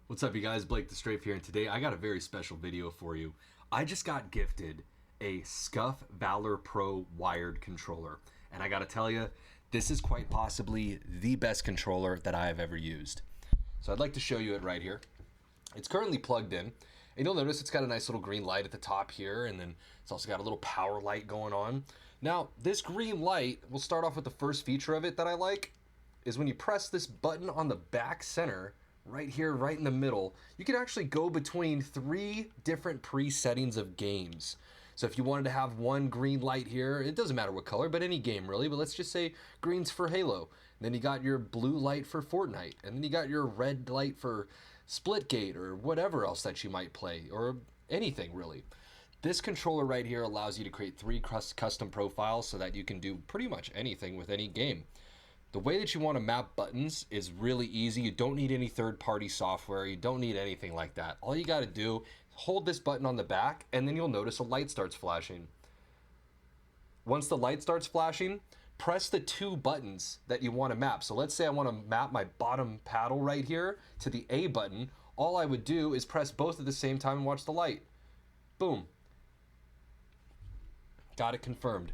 What's up, you guys? Blake the Strafe here, and today I got a very special video for you. I just got gifted a Scuf Valor Pro wired controller, and I gotta tell you, this is quite possibly the best controller that I have ever used. So I'd like to show you it right here. It's currently plugged in, and you'll notice it's got a nice little green light at the top here, and then it's also got a little power light going on. Now, this green light, we'll start off with the first feature of it that I like, is when you press this button on the back center, right here, right in the middle, you can actually go between 3 different pre-settings of games. So if you wanted to have one green light here, it doesn't matter what color, but any game really, but let's just say green's for Halo. Then you got your blue light for Fortnite, and then you got your red light for Splitgate or whatever else that you might play, or anything really. This controller right here allows you to create 3 custom profiles so that you can do pretty much anything with any game. The way that you want to map buttons is really easy. You don't need any third-party software. You don't need anything like that. All you got to do, hold this button on the back, and then you'll notice a light starts flashing. Once the light starts flashing, press the 2 buttons that you want to map. So let's say I want to map my bottom paddle right here to the A button. All I would do is press both at the same time and watch the light. Boom. Got it confirmed.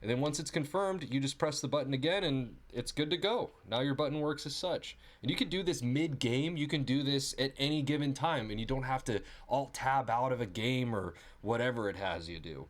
And then once it's confirmed, you just press the button again and it's good to go. Now your button works as such. And you can do this mid-game, you can do this at any given time, and you don't have to alt-tab out of a game or whatever it has you do.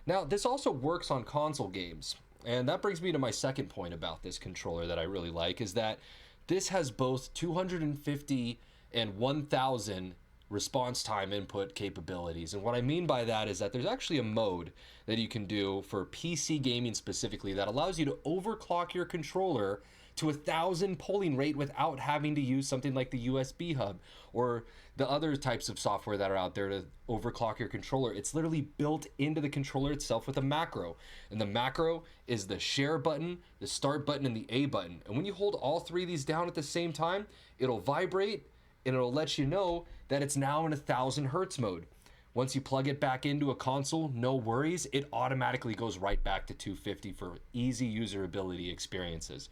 Now, this also works on console games. And that brings me to my second point about this controller that I really like, is that this has both 250 and 1000 response time input capabilities. And what I mean by that is that there's actually a mode that you can do for PC gaming specifically that allows you to overclock your controller to 1000 polling rate without having to use something like the USB hub or the other types of software that are out there to overclock your controller. It's literally built into the controller itself with a macro. And the macro is the share button, the start button, and the A button. And when you hold all 3 of these down at the same time, it'll vibrate and it'll let you know that it's now in 1000 hertz mode. Once you plug it back into a console, no worries, it automatically goes right back to 250 for easy usability experiences.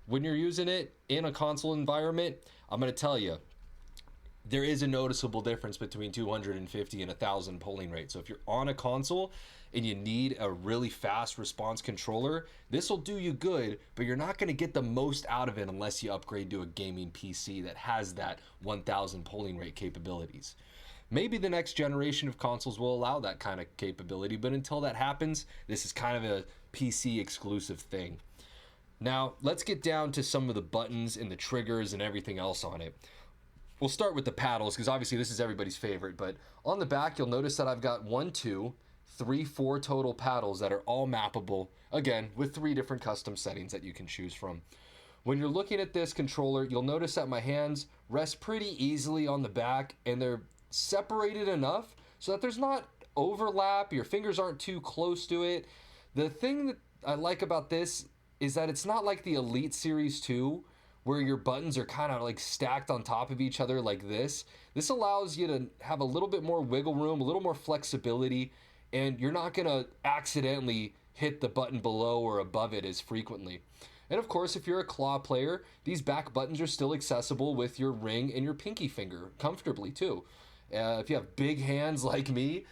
When you're using it in a console environment, I'm gonna tell you, there is a noticeable difference between 250 and 1000 polling rate. So if you're on a console and you need a really fast response controller, this will do you good, but you're not going to get the most out of it unless you upgrade to a gaming PC that has that 1000 polling rate capabilities. Maybe the next generation of consoles will allow that kind of capability, but until that happens, this is kind of a PC exclusive thing. Now, let's get down to some of the buttons and the triggers and everything else on it. We'll start with the paddles because obviously this is everybody's favorite, but on the back you'll notice that I've got 1, 2, 3, 4 total paddles that are all mappable, again with 3 different custom settings that you can choose from. When you're looking at this controller, you'll notice that my hands rest pretty easily on the back and they're separated enough so that there's not overlap, your fingers aren't too close to it. The thing that I like about this is that it's not like the Elite Series 2 where your buttons are kind of like stacked on top of each other like this. This allows you to have a little bit more wiggle room, a little more flexibility, and you're not gonna accidentally hit the button below or above it as frequently. And of course, if you're a claw player, these back buttons are still accessible with your ring and your pinky finger comfortably too. If you have big hands like me,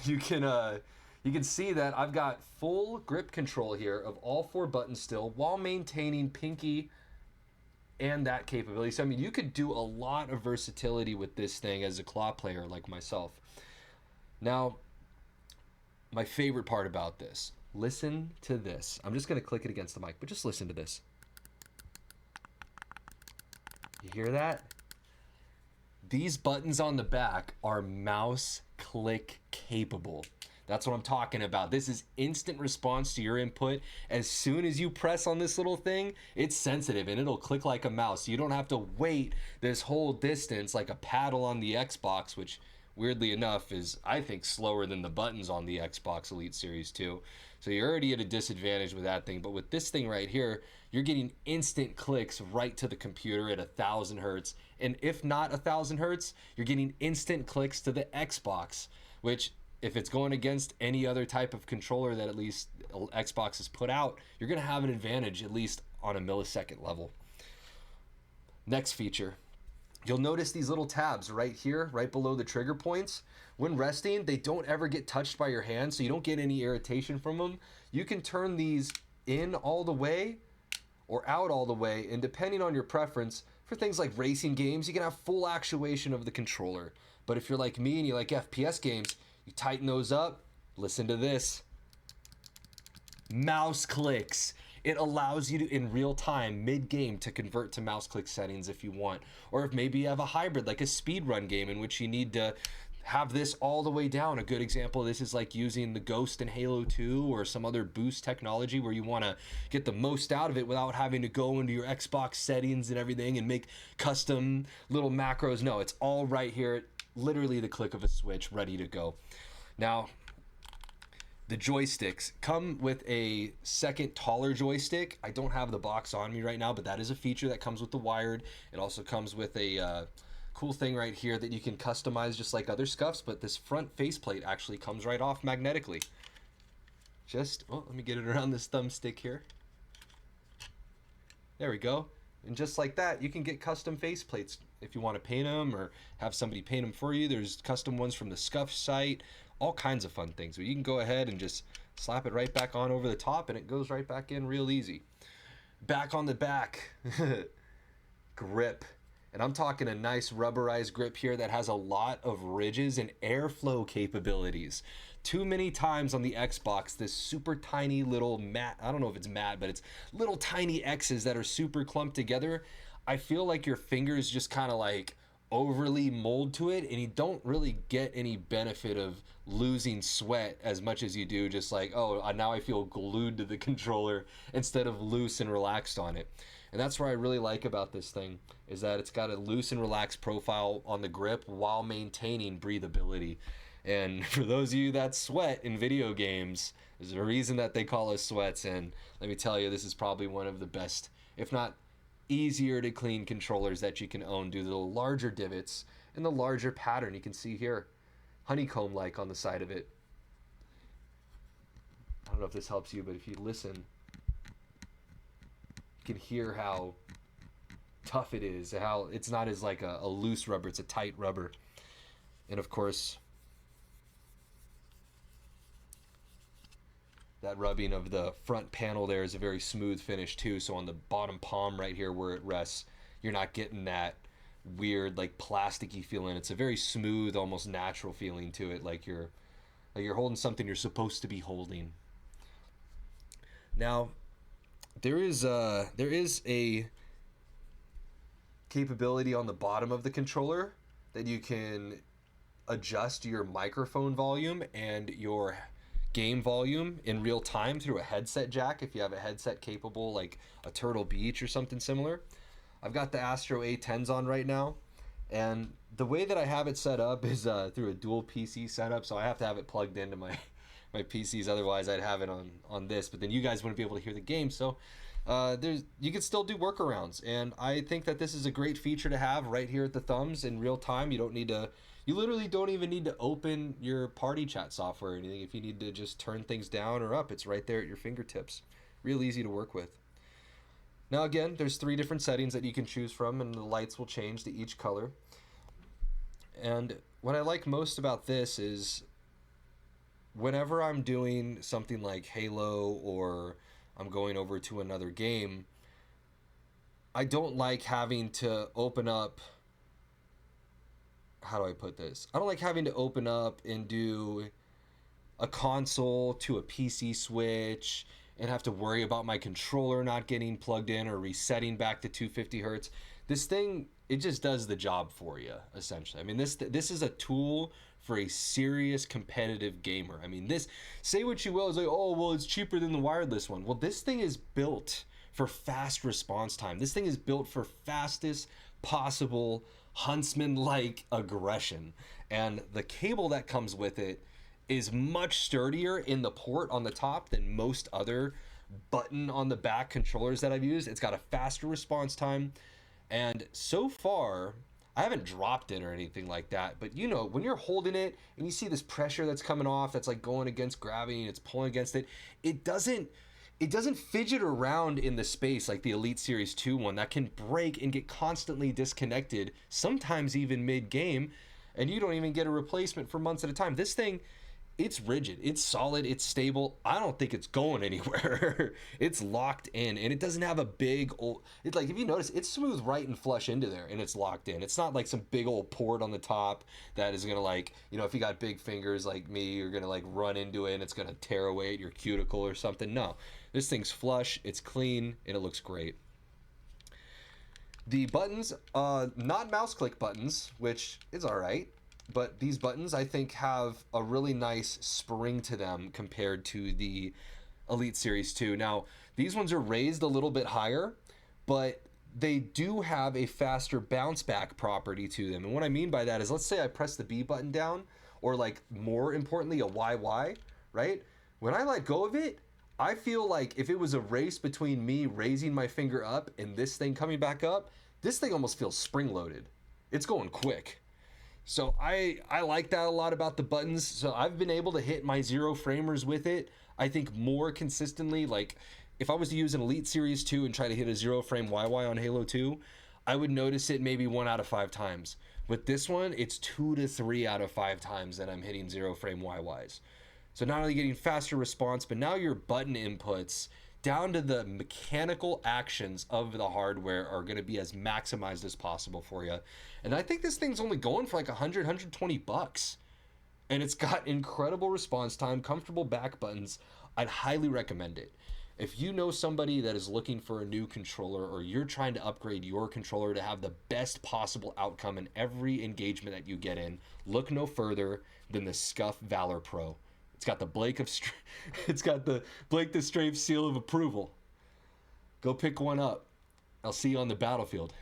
you can see that I've got full grip control here of all 4 buttons still while maintaining pinky and that capability. So I mean, you could do a lot of versatility with this thing as a claw player like myself. Now, my favorite part about this, listen to this. I'm just gonna click it against the mic, but just listen to this. You hear that? These buttons on the back are mouse click capable. That's what I'm talking about. This is instant response to your input. As soon as you press on this little thing, it's sensitive and it'll click like a mouse. You don't have to wait this whole distance like a paddle on the Xbox, which weirdly enough is, I think, slower than the buttons on the Xbox Elite Series 2. So you're already at a disadvantage with that thing. But with this thing right here, you're getting instant clicks right to the computer at 1000 hertz. And if not 1000 hertz, you're getting instant clicks to the Xbox, which, if it's going against any other type of controller that at least Xbox has put out, you're going to have an advantage at least on a millisecond level. Next feature, You'll notice these little tabs right here, right below the trigger points. When resting, they don't ever get touched by your hand, so you don't get any irritation from them. You can turn these in all the way or out all the way, and depending on your preference, for things like racing games, you can have full actuation of the controller. But if you're like me and you like FPS games, you tighten those up. Listen to this. Mouse clicks. It allows you to, in real time, mid-game, to convert to mouse click settings if you want. Or if maybe you have a hybrid, like a speedrun game in which you need to have this all the way down. A good example of this is like using the Ghost in Halo 2 or some other boost technology where you want to get the most out of it without having to go into your Xbox settings and everything and make custom little macros. No, it's all right here. Literally the click of a switch, ready to go. Now, the joysticks come with a second taller joystick. I don't have the box on me right now, but that is a feature that comes with the wired. It also comes with a cool thing right here that you can customize just like other Scufs, but this front faceplate actually comes right off magnetically. Let me get it around this thumbstick here. There we go. And just like that, you can get custom faceplates if you want to paint them or have somebody paint them for you. There's custom ones from the Scuf site. All kinds of fun things. But you can go ahead and just slap it right back on over the top and it goes right back in real easy. Back on the back, grip. And I'm talking a nice rubberized grip here that has a lot of ridges and airflow capabilities. Too many times on the Xbox, this super tiny little mat, I don't know if it's mat, but it's little tiny X's that are super clumped together. I feel like your fingers just kind of like overly mold to it and you don't really get any benefit of losing sweat as much as you do just like, oh, now I feel glued to the controller instead of loose and relaxed on it. And that's what I really like about this thing, is that it's got a loose and relaxed profile on the grip while maintaining breathability. And for those of you that sweat in video games, there's a reason that they call us sweats, and let me tell you, this is probably one of the best, if not easier to clean controllers that you can own due to the larger divots and the larger pattern you can see here, honeycomb-like on the side of it. I don't know if this helps you, but if you listen, you can hear how tough it is, how it's not as like a loose rubber, it's a tight rubber. And of course, that rubbing of the front panel there is a very smooth finish too, so on the bottom palm right here where it rests, you're not getting that weird like plasticky feeling. It's a very smooth, almost natural feeling to it, like you're holding something you're supposed to be holding. Now, there is a capability on the bottom of the controller that you can adjust your microphone volume and your game volume in real time through a headset jack if you have a headset capable like a Turtle Beach or something similar. I've got the Astro A10s on right now, and the way that I have it set up is through a dual PC setup, so I have to have it plugged into my PCs, otherwise I'd have it on this, but then you guys wouldn't be able to hear the game. So you can still do workarounds, and I think that this is a great feature to have right here at the thumbs in real time. You literally don't even need to open your party chat software or anything. If you need to just turn things down or up, it's right there at your fingertips. Real easy to work with. Now again, there's 3 different settings that you can choose from, and the lights will change to each color. And what I like most about this is whenever I'm doing something like Halo or I'm going over to another game, I don't like having to open up, how do I put this? I don't like having to open up and do a console to a PC switch and have to worry about my controller not getting plugged in or resetting back to 250 hertz. This thing, it just does the job for you, essentially. I mean, this is a tool for a serious competitive gamer. I mean, this, say what you will, it's like, oh, well, it's cheaper than the wireless one. Well, this thing is built for fast response time. This thing is built for fastest possible huntsman-like aggression. And the cable that comes with it is much sturdier in the port on the top than most other button on the back controllers that I've used. It's got a faster response time, and so far I haven't dropped it or anything like that, but you know, when you're holding it and you see this pressure that's coming off that's like going against gravity and it's pulling against it, it doesn't fidget around in the space like the Elite Series 2 one that can break and get constantly disconnected, sometimes even mid-game, and you don't even get a replacement for months at a time. This thing, it's rigid, it's solid, it's stable. I don't think it's going anywhere. It's locked in, and it doesn't have a big old, it's like, if you notice, it's smooth right and flush into there, and it's locked in. It's not like some big old port on the top that is gonna, like, you know, if you got big fingers like me, you're gonna like run into it and it's gonna tear away at your cuticle or something. No, this thing's flush, it's clean, and it looks great. The buttons, not mouse click buttons, which is all right, but these buttons I think have a really nice spring to them compared to the Elite Series 2. Now, these ones are raised a little bit higher, but they do have a faster bounce back property to them. And what I mean by that is, let's say I press the B button down, or like more importantly, a YY, right? When I let go of it, I feel like if it was a race between me raising my finger up and this thing coming back up, this thing almost feels spring-loaded. It's going quick. So I like that a lot about the buttons. So I've been able to hit my zero framers with it, I think, more consistently. Like, if I was to use an Elite Series 2 and try to hit a zero frame YY on Halo 2, I would notice it maybe 1 out of 5 times. With this one, it's 2 to 3 out of 5 times that I'm hitting zero frame YYs. So not only getting faster response, but now your button inputs down to the mechanical actions of the hardware are going to be as maximized as possible for you. And I think this thing's only going for like 120 bucks. And it's got incredible response time, comfortable back buttons. I'd highly recommend it. If you know somebody that is looking for a new controller, or you're trying to upgrade your controller to have the best possible outcome in every engagement that you get in, look no further than the Scuf Valor Pro. It's got the Blake the Strafe seal of approval. Go pick one up. I'll see you on the battlefield.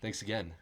Thanks again.